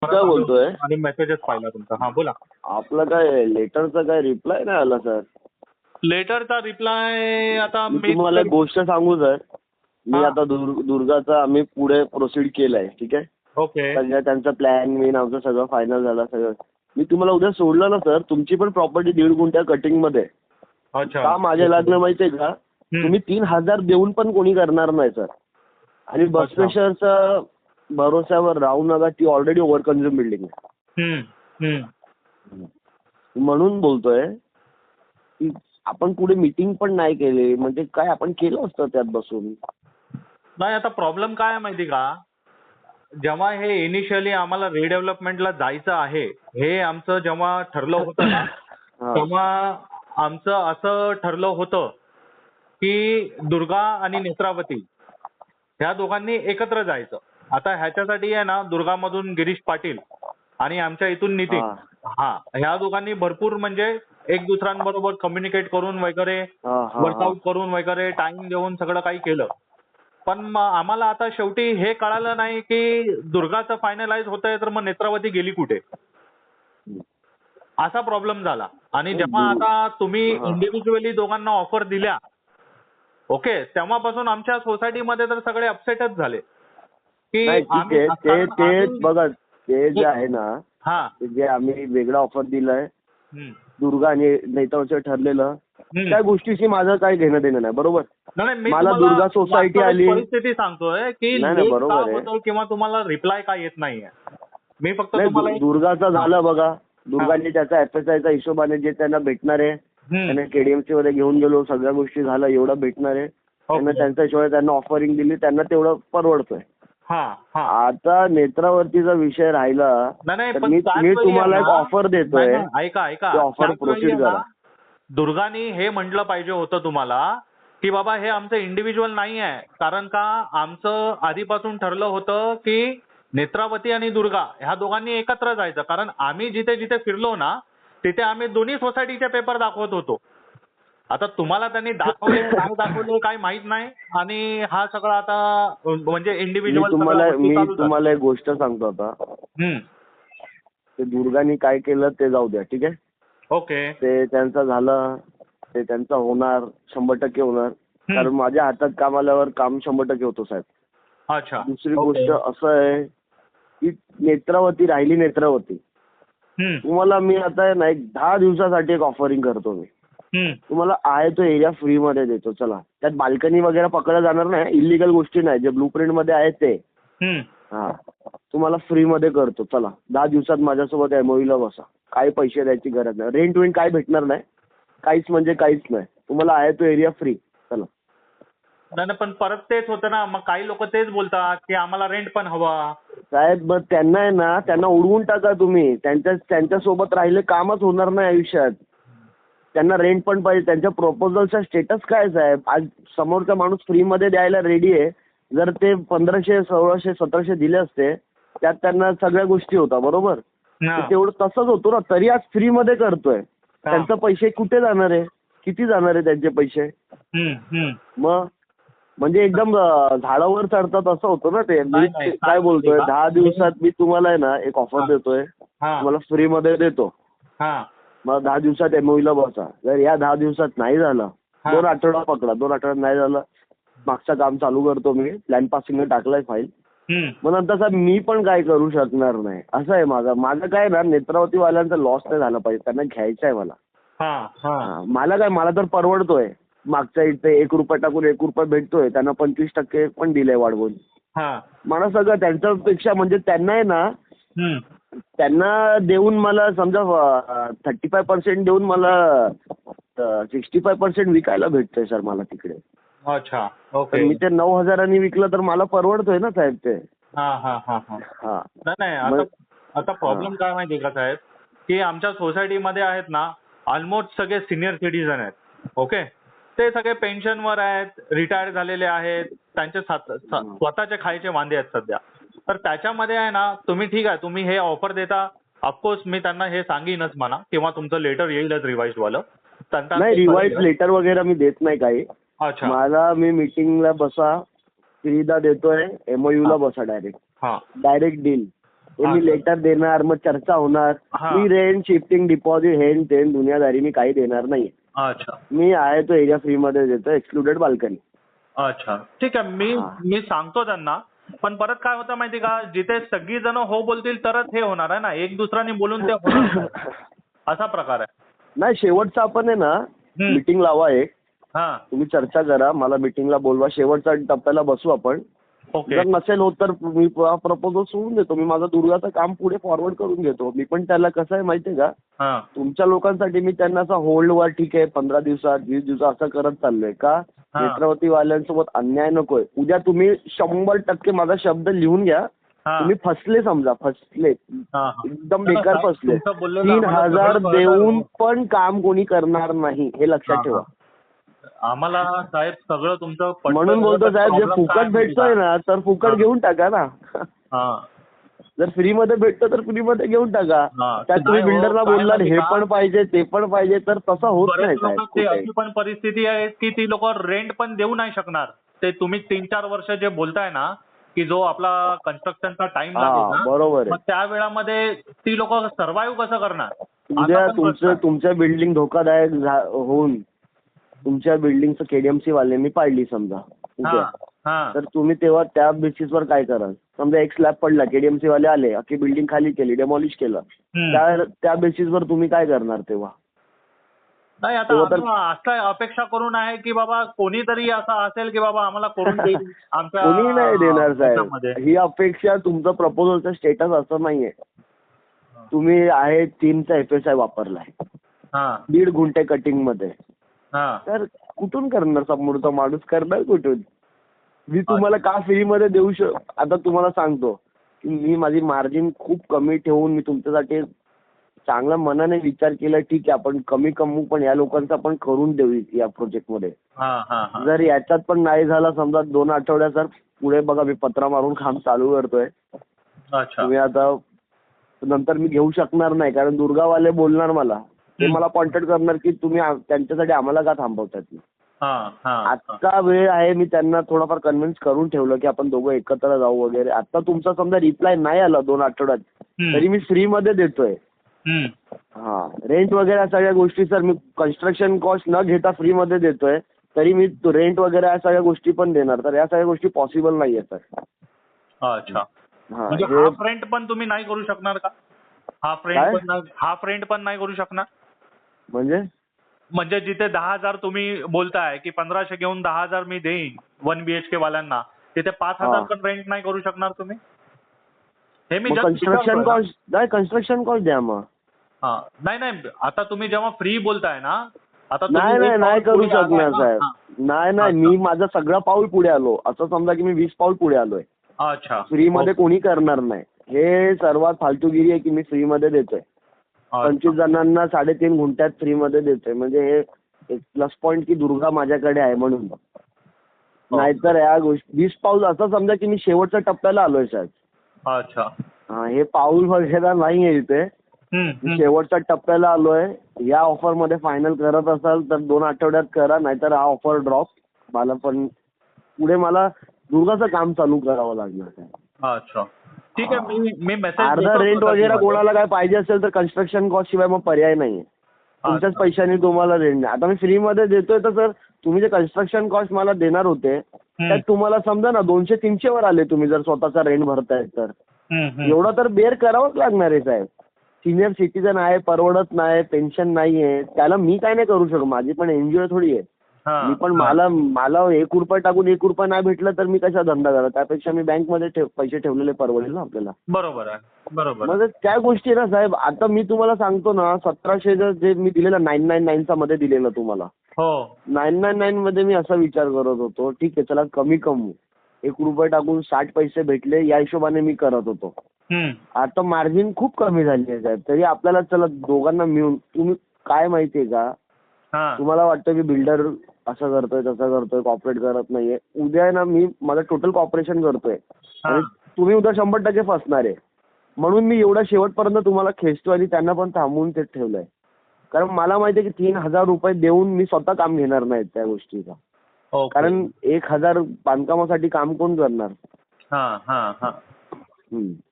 काय बोलतोय? आणि मेसेजेस पाहिला तुमचा. हा बोला. आपलं काय लेटरचा काय रिप्लाय नाही आला सर. लेटरचा रिप्लाय आता मी मी तुम्हाला एक गोष्ट सांगू सर. मी हा. आता दुर्गाचा आम्ही पुढे प्रोसीड केलाय, ठीक आहे. ओके. सगळं त्यांचा प्लॅन मी आमचं सगळं फायनल झालं सगळं. मी तुम्हाला उद्या सोडलं ना सर, तुमची पण प्रॉपर्टी 1.5 गुंठ्या कटिंग मध्ये. अच्छा. का माझ्या लागलं माहितीये का? तुम्ही 3,000 देऊन पण कोणी करणार नाही सर. आणि बस अच्छा. प्रेशरचा भरोश्यावर राहू नका, ती ऑलरेडी ओव्हर कन्झ्युम बिल्डिंग आहे. म्हणून बोलतोय की आपण पुढे मीटिंग पण नाही केली, म्हणजे काय आपण केलं असतं त्यात बसून. नाही, आता प्रॉब्लेम काय आहे माहिती का? जेव्हा हे इनिशियली आम्हाला रिडेव्हलपमेंटला जायचं आहे, हे आमचं जेव्हा ठरलं होतं ना, हा. तेव्हा आमचं असं ठरलं होतं की दुर्गा आणि नेत्रावती ह्या दोघांनी एकत्र जायचं. आता ह्याच्यासाठी आहे ना, दुर्गामधून गिरीश पाटील आणि आमच्या इथून नितीन, हा. ह्या दोघांनी भरपूर म्हणजे एक दुसऱ्यांबरोबर कम्युनिकेट करून वगैरे, हा. वर्कआउट करून वगैरे, टाइम देऊन सगळं काही केलं. पण मग आम्हाला आता शेवटी हे कळालं नाही की दुर्गाचं फायनलाइज होतंय, तर मग नेत्रावती गेली कुठे, असा प्रॉब्लेम झाला. आणि जेव्हा आता तुम्ही इंडिव्हिज्युअली दोघांना ऑफर दिल्या, ओके, तेव्हापासून आमच्या सोसायटीमध्ये तर सगळे अपसेटच झाले की नाही, ठीक आहे. ते बघा, ते जे आहे ना, हा, ते जे आम्ही वेगळा ऑफर दिलाय दुर्गा आणि नेतावरचं ठरलेलं, त्या गोष्टीशी माझं काही घेणं देणं नाही, बरोबर. नाही, मी मला तुम्हाला दुर्गा सोसायटी आली. परिस्थिती सांगतोय की नाही, लेट बरोबर का आहे. होतं किंवा तुम्हाला रिप्लाय का येत नाहीये. मी फक्त नाही, तुम्हाला दुर्गाचं झालं बघा. दुर्गाने त्याचा FSIचा हिशोबाने जे त्यांना भेटणार आहे, त्यांना KDMC मध्ये घेऊन गेलो, सगळ्या गोष्टी झाल्या, एवढं भेटणार आहे त्यांना, त्यांच्या हिशोबाने त्यांना ऑफरिंग दिली, त्यांना तेवढं परवडतोय. आता नेत्रावरतीचा विषय राहिला तर मी तुम्हाला एक ऑफर देतोय, ऐका ऑफर प्रोसीड करा. दुर्गानी हे म्हटलं पाहिजे होतं तुम्हाला की बाबा हे आमचं इंडिव्हिज्युअल नाही आहे, कारण का आमचं आधीपासून ठरलं होतं की नेत्रावती आणि दुर्गा ह्या दोघांनी एकत्र जायचं. कारण आम्ही जिथे जिथे फिरलो ना, तिथे आम्ही दोन्ही सोसायटीचे पेपर दाखवत होतो. आता तुम्हाला त्यांनी दाखवले नाही दाखवले काही माहित नाही, आणि हा सगळा आता म्हणजे मी इंडिव्हिज्युअल तुम्हाला एक गोष्ट सांगतो आता. ते दुर्गानी काय केलं ते जाऊ द्या, ठीक आहे. ओके. ते त्यांचं झालं, ते त्यांचं होणार, 100% होणार. कारण माझ्या हातात काम आल्यावर काम 100% होतो साहेब. अच्छा. दुसरी गोष्ट असं आहे की नेत्रावती राहिली, नेत्रावती तुम्हाला मी आता ना एक 10 दिवसासाठी एक ऑफरिंग करतो. मी तुम्हाला आहे तो एरिया फ्री मध्ये देतो. चला, त्यात बाल्कनी वगैरे पकडलं जाणार नाही, इलिगल गोष्टी नाही, जे ब्लूप्रिंट मध्ये आहे ते. हा, तुम्हाला फ्री मध्ये करतो. चला, 10 दिवसात माझ्यासोबत MOU ला बसा. काही पैसे द्यायची गरज नाही, रेंट काय भेटणार नाही, काहीच म्हणजे काहीच नाही. तुम्हाला आहे तो एरिया फ्री. चला. नाही, पण परत तेच होतं ना, मग काही लोक तेच बोलतात की आम्हाला रेंट पण हवा. साहेब, मग त्यांना आहे ना, त्यांना उडवून टाका तुम्ही. त्यांच्यासोबत राहिले कामच होणार नाही आयुष्यात. त्यांना रेंट पण पाहिजे. त्यांच्या प्रपोजलचा स्टेटस काय साहेब? आज समोरचा माणूस फ्री मध्ये द्यायला रेडी आहे. जर ते 1500, 1600, 1700 दिले असते, त्यात त्यांना सगळ्या गोष्टी होता, बरोबर. तेवढं तसंच होतो ना, तरी आज फ्री मध्ये करतोय. त्यांचे पैसे कुठे जाणार आहे? किती जाणार आहे त्यांचे पैसे? मग म्हणजे एकदम झाडावर चढतात असं होतं ना ते. मी काय बोलतोय, 10 दिवसात मी तुम्हाला आहे ना एक ऑफर देतोय, तुम्हाला फ्री मध्ये देतो. मग 10 दिवसात MOU ला बसा. जर या 10 दिवसात नाही झालं, 2 आठवडा पकडा, 2 आठवड्यात नाही झालं, मागचं काम चालू करतो मी. प्लॅन पासिंग टाकलाय फाईल. मग नंतर साहेब मी पण काय करू शकणार नाही. असं आहे माझं काय ना, नेत्रावती वाल्यांचा लॉस नाही झाला पाहिजे, त्यांना घ्यायचं आहे मला. मला काय, मला तर परवडतोय. मागच्या इथे 1 रुपया टाकून 1 रुपया भेटतोय, त्यांना 25% पण दिलंय वाढवून. मला सगळं त्यांच्यापेक्षा म्हणजे त्यांना आहे ना, त्यांना देऊन मला समजा 35% देऊन मला 65% विकायला भेटतोय सर मला तिकडे. अच्छा. ओके. मी ते 9,000 विकलं तर मला परवडतोय ना साहेब ते. नाही, आता प्रॉब्लेम काय माहिती का साहेब, की आमच्या सोसायटीमध्ये आहेत ना, ऑलमोस्ट सगळे सिनियर सिटीजन आहेत. ओके. ते सगळे पेन्शनवर आहेत, रिटायर झालेले आहेत, त्यांचे स्वतःचे खायचे वांदे आहेत सध्या. तर त्याच्यामध्ये आहे ना, तुम्ही ठीक आहे, तुम्ही हे ऑफर देता, ऑफकोर्स मी त्यांना हे सांगीनच म्हणा, किंवा तुमचं लेटर येईलच रिवाइज वालं. नाही, रिवाइज लेटर वगैरे मी देत नाही काही. अच्छा. मला मी मीटिंगला बसा, फ्रीदा देतोय, MOU ला बसा डायरेक्ट डील. हे मी लेटर देणार, मग चर्चा होणार. हा. मी रेंट, शिफ्टिंग, डिपॉझिट, हेन तेन दुनियादारी मी काही देणार नाही. अच्छा मी आहे तो एरिया फ्रीमध्ये देतो, एक्सक्लुडेड बाल्कनी. अच्छा ठीक आहे. मी सांगतो त्यांना. पण परत काय होतं माहिती का, जिथे सगळी जण हो बोलतील तरच हे होणार आहे ना, एक दुसऱ्याने बोलून ते होणार नाही. असा प्रकार आहे. नाही, शेवटचा आपण आहे ना मीटिंग लावा एक. हा. तुम्ही चर्चा करा, मला मीटिंगला बोलवा, शेवटच्या टप्प्याला बसू आपण. ओके. जर नसेल होत तर मी प्रपोजल सोडून देतो. मी माझं दुर्गाचं काम पुढे फॉरवर्ड करून घेतो. मी पण त्याला कसं आहे माहितीये का, हा. तुमच्या लोकांसाठी मी त्यांना असं होल्डवर ठीक आहे 15 दिवसात 20 दिवसात असं करत चाललोय का, हा. नेत्रावतीवाल्यांसोबत अन्याय नकोय. उद्या तुम्ही 100% माझा शब्द लिहून घ्या. हा. तुम्ही फसले, समजा फसले, हा, हा. एकदम बेकार फसले. तुमचं बोललेलं 3000 आम्हाला सगळं देऊन कळलं. पण काम कोणी करणार नाही, हे लक्षात ठेवा. आम्हाला साहेब सगळं तुमचं पटलं. म्हणून बोलतो साहेब, जे प्रॉब्लेम काय फुकट भेटतोय ना तर फुकट हा. घेऊन टाका ना. हा. जर फ्रीमध्ये भेटतं तर फ्रीमध्ये घेऊन टाका. हा. त्यात तुम्ही नाही हो, बिल्डरला काय बोलणार माहिती हे का? पण पाहिजे ते पण पाहिजे, तर तसं होत नाही बरेच साहेब लोक ते कुठे. अशी पण परिस्थिती आहे की ती लोक रेंट पण देऊ नाही शकणार. ते तुम्ही 3-4 वर्ष जे बोलताय ना की जो आपला कन्स्ट्रक्शनचा टाइम लागेल हा, ना, बरोबर मग आहे. त्या वेळामध्ये ती लोक सर्व्हाइव्ह कसं करणार? उद्या असा पण प्रश्न आहे. तुमच्या बिल्डिंग धोकादायक होऊन तुमच्या बिल्डिंगचं केडीएमसी वाल्यांनी पाडली समजा, ठीक हा. आहे, हा. तर तुम्ही तेव्हा त्या बेसिसवर काय कराल? समजा एक स्लॅब पडला, केडीएमसी वाले आले, अख्खी बिल्डिंग खाली केली, डेमॉलिश केलं, हम्म. त्या बेसिसवर तुम्ही काय करणार तेव्हा? नाही आता तेव्हा तर आम्ही असं अपेक्षा करून आहे की बाबा कोणीतरी असं असेल की बाबा आम्हाला करून देईल आमच्या कोणी नाही देणार साहेब. ह्याच्यामध्ये. ही अपेक्षा तुमचं प्रपोजलचं स्टेटस असं नाहीये. तुम्ही आहे 3चा FSI वापरलाय, हा. 1.5 गुंठे कटिंग मध्ये, हा. तर कुठून करणार समोरचा माणूस? करणार कुठून? मी तुम्हाला का फ्रीमध्ये देऊ आता तुम्हाला सांगतो की मी माझी मार्जिन खूप कमी ठेवून मी तुमच्यासाठी चांगल्या मनाने विचार केला, ठीक आहे आपण कमी कमवू पण या लोकांचा पण करून देऊ या प्रोजेक्टमध्ये. हा. हा. हा. जर याच्यात पण नाही झाला समजा 2 आठवड्यात, सर पुढे बघा मी पत्रा मारून काम चालू करतोय. अच्छा. तुम्ही आता नंतर मी घेऊ शकणार नाही, कारण दुर्गावाले बोलणार मला, ते मला कॉन्टॅक्ट करणार की तुम्ही त्यांच्यासाठी आम्हाला का थांबवतात. हा. हा. आजचा वेळ आहे, मी त्यांना थोडाफार कन्व्हिन्स करून ठेवलं की आपण दोघं एकत्र जाऊ वगैरे. आता तुमचा समजा रिप्लाय नाही आला 2 आठवड्यात, तरी मी फ्रीमध्ये देतोय. हम्म. हा, रेंट वगैरे या सगळ्या गोष्टी सर मी कन्स्ट्रक्शन कॉस्ट न घेता फ्रीमध्ये देतोय, तरी मी रेंट वगैरे या सगळ्या गोष्टी पण देणार. तर या सगळ्या गोष्टी पॉसिबल नाहीये सर. अच्छा. हा, म्हणजे हाफ रेंट पण तुम्ही नाही करू शकणार का? हाफ रेंट पण नाही करू शकणार? म्हणजे जिथे 10,000 तुम्ही बोलताय की 1500 घेऊन 10,000 मी देईन 1 BHK वाल्यांना, तिथे 5,000 पण रेंट नाही करू शकणार तुम्ही? हे मी कन्स्ट्रक्शन कॉस्ट नाही, कन्स्ट्रक्शन कॉस्ट द्या मग. हा. नाही आता तुम्ही जेव्हा फ्री बोलताय ना, आता नाही करू शकणार साहेब. नाही मी माझं सगळं पाऊल पुढे आलो. असं समजा की मी 20 पाऊल पुढे आलोय. अच्छा. फ्रीमध्ये कोणी करणार नाही. हे सर्वात फालतूगिरी आहे की मी फ्रीमध्ये देतोय. 25 जणांना 3.5 गुंठ्यात फ्रीमध्ये देतोय, म्हणजे हे एक प्लस पॉईंट की दुर्गा माझ्याकडे आहे म्हणून. नाहीतर या गोष्टी 20 पाऊल असं समजा की मी शेवटच्या टप्प्याला आलोय साहेब. अच्छा. हा, हे पाऊल वगैरे नाहीये इथे. शेवटच्या टप्प्याला आलोय. या ऑफर मध्ये फायनल करत असाल तर 2 आठवड्यात करा, नाहीतर हा ऑफर ड्रॉप. मला पण पुढे मला दुर्गाचं काम चालू करावं लागणार. अच्छा ठीक आहे. मी मेसेज अर्धा रेंट वगैरे कोणाला काय पाहिजे असेल तर कन्स्ट्रक्शन कॉस्ट शिवाय मग पर्याय नाहीये. तुमच्याच पैशाने तुम्हाला रेंट नाही. आता मी फ्रीमध्ये देतोय तर सर तुम्ही जे कन्स्ट्रक्शन कॉस्ट मला देणार होते त्यात तुम्हाला समजा ना 200-300 वर आले, तुम्ही जर स्वतःचा रेंट भरताय तर. एवढं तर बेअर करावंच लागणार आहे साहेब. सिनियर सिटीजन आहे, परवडत नाही, पेन्शन नाहीये, त्याला मी काय नाही करू शकतो. माझी पण एनजीओ थोडी आहे. मी पण मला 1 रुपया टाकून 1 रुपया नाही भेटलं तर मी कशा धंदा करा. त्यापेक्षा मी बँकमध्ये पैसे ठेवलेले परवडेल ना आपल्याला. बरोबर आहे. बरोबर. मग त्या गोष्टी ना साहेब, आता मी तुम्हाला सांगतो ना 1700 जे मी दिलेलं 999 मध्ये दिलेलं तुम्हाला, हो 999 मध्ये मी असा विचार करत होतो, ठीक आहे चला कमी कमवू, 1 रुपया टाकून 60 पैसे भेटले या हिशोबाने मी करत होतो. आता मार्जिन खूप कमी झाली आहे साहेब, तरी आपल्याला चला दोघांना मिळून. तुम्ही काय माहितीये का, तुम्हाला वाटतं की बिल्डर असं करतोय तसं करतोय, कॉपरेट करत नाहीये. उद्या ना मी माझं टोटल कॉपरेशन करतोय आणि तुम्ही उद्या 100% फसणार आहे. म्हणून मी एवढा शेवटपर्यंत तुम्हाला खेचतो आणि त्यांना पण थांबवून ते ठेवलंय. कारण मला माहिती आहे की 3,000 रुपये देऊन मी स्वतः काम घेणार नाहीत त्या गोष्टीचा. कारण 1,000 बांधकामासाठी काम कोण करणार.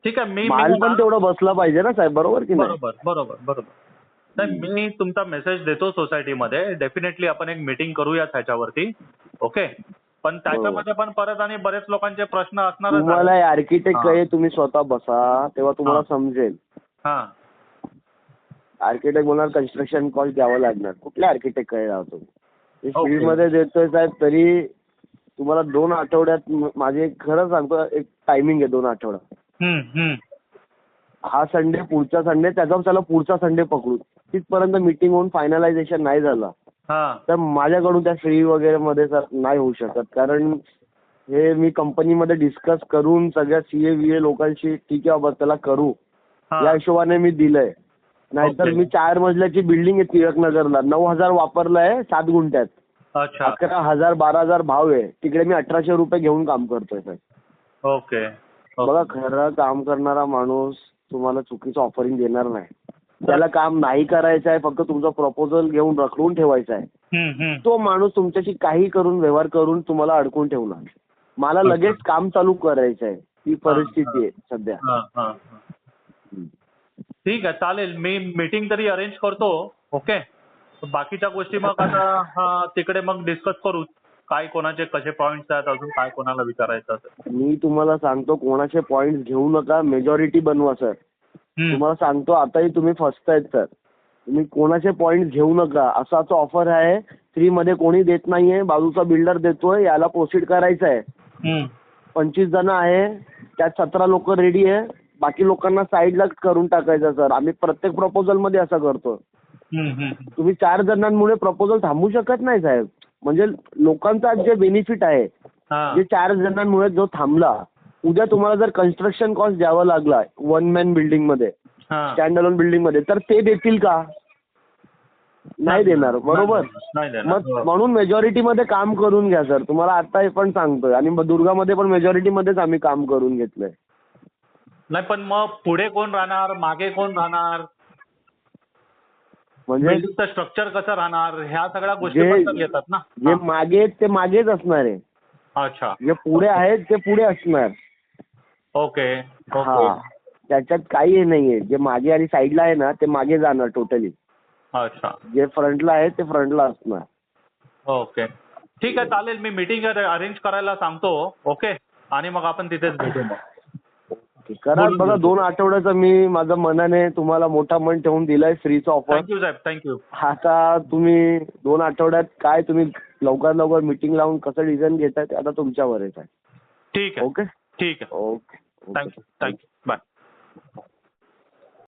ठीक आहे. माल पण तेवढा बसला पाहिजे ना साहेब, बरोबर की नाही? बरोबर बरोबर बरोबर. नाही, मी तुमचा मेसेज देतो सोसायटीमध्ये. डेफिनेटली आपण एक मीटिंग करूया त्याच्यावरती. ओके. पण त्याच्यामध्ये पण परत आणि बरेच लोकांचे प्रश्न असणारच तुम्हाला आहे. आर्किटेक्ट हा. आहे, तुम्ही स्वतः बसा तेव्हा तुम्हाला समजेल. हा. आर्किटेक्ट बोलणार कन्स्ट्रक्शन कॉस्ट द्यावं लागणार. कुठले आर्किटेक्ट काय राहतो ओके. फील्डमध्ये देतोय साहेब, तरी तुम्हाला 2 आठवड्यात माझे खरं सांगतो एक टायमिंग आहे 2 आठवडा. हा संडे, पुढचा संडे, त्याचा त्याला पुढचा संडे पकडू. तिथपर्यंत मीटिंग होऊन फायनलायझेशन नाही झालं हा. तर माझ्याकडून त्या फी वगैरे मध्ये सर नाही होऊ शकत. कारण हे मी कंपनीमध्ये डिस्कस करून सगळ्या CA लोकांशी ठीक आहे बाबा त्याला करू हा. या हिशोबाने मी दिलंय. नाहीतर ओके. मी 4 मजल्याची बिल्डिंग आहे टिळकनगरला, 9,000 वापरलंय 7 गुंठ्यात. अच्छा. 11,000 12,000 भाव आहे. तिकडे मी 1,800 रुपये घेऊन काम करतोय सर. ओके. बघा, खरं काम करणारा माणूस तुम्हाला चुकीचं ऑफरिंग देणार नाही. त्याला काम नाही करायचं आहे, फक्त तुमचा प्रपोजल घेऊन रखडून ठेवायचा आहे. तो माणूस तुमच्याशी काही करून व्यवहार करून तुम्हाला अडकून ठेवणार. मला लगेच काम चालू करायचं आहे, ही परिस्थिती आहे सध्या. ठीक आहे, चालेल. मी मीटिंग तरी अरेंज करतो. ओके. बाकीच्या गोष्टी मग आता तिकडे मग डिस्कस करू. काय कोणाचे कसे पॉईंट्स आहेत, अजून काय कोणाला विचारायचं असेल. मी तुम्हाला सांगतो कोणाचे पॉईंट घेऊ नका, मेजॉरिटी बनवा सर. तुम्हाला सांगतो आताही तुम्ही फसतायत सर. तुम्ही कोणाचे पॉईंट घेऊ नका. असाच ऑफर आहे, 3 मध्ये कोणी देत नाहीये, बाजूचा बिल्डर देतोय, याला प्रोसीड करायचं आहे. 25 जण आहे, त्यात 17 लोक रेडी आहे, बाकी लोकांना साईडला करून टाकायचं सर. आम्ही प्रत्येक प्रपोजल मध्ये असं करतो. तुम्ही 4 जणांमुळे प्रपोजल थांबू शकत नाही साहेब. म्हणजे लोकांचा जे बेनिफिट आहे, जे 4 जणांमुळे जो थांबला, उद्या तुम्हाला जर कन्स्ट्रक्शन कॉस्ट द्यावा लागला 1 मॅन बिल्डिंग मध्ये, स्टँड अलोन बिल्डिंग मध्ये, तर ते देतील का? नाही देणार, बरोबर. मग म्हणून मेजॉरिटी मध्ये काम करून घ्या सर. तुम्हाला आता हे पण सांगतोय. आणि दुर्गामध्ये पण मेजॉरिटी मध्येच आम्ही काम करून घेतलंय. नाही, पण मग पुढे कोण राहणार, मागे कोण राहणार, म्हणजे स्ट्रक्चर कसं राहणार, ह्या सगळ्या गोष्टी पण तर येतात ना. जे मागे आहेत ते मागेच असणार आहे. अच्छा. जे पुढे आहेत ते पुढे असणार. ओके. हा, त्याच्यात काही हे नाहीये. जे मागे आणि साईडला आहे ना ते मागे जाणार टोटली. अच्छा. जे फ्रंटला आहे ते फ्रंटला असणार. ओके. ठीक आहे, चालेल. मी मीटिंग अरेंज करायला सांगतो. ओके. आणि मग आपण तिथेच भेटू मग. करा. बघा, 2 आठवड्याचा मी माझ्या मनाने तुम्हाला मोठा मन ठेवून दिलाय फ्रीचा ऑफर. थँक्यू साहेब, थँक्यू. आता तुम्ही 2 आठवड्यात काय तुम्ही लवकरात लवकर मीटिंग लावून कसं डिझाईन घेताय ते आता तुमच्यावरच आहे. ठीक आहे. ओके. ठीक आहे. ओके. थँक्यू. बाय.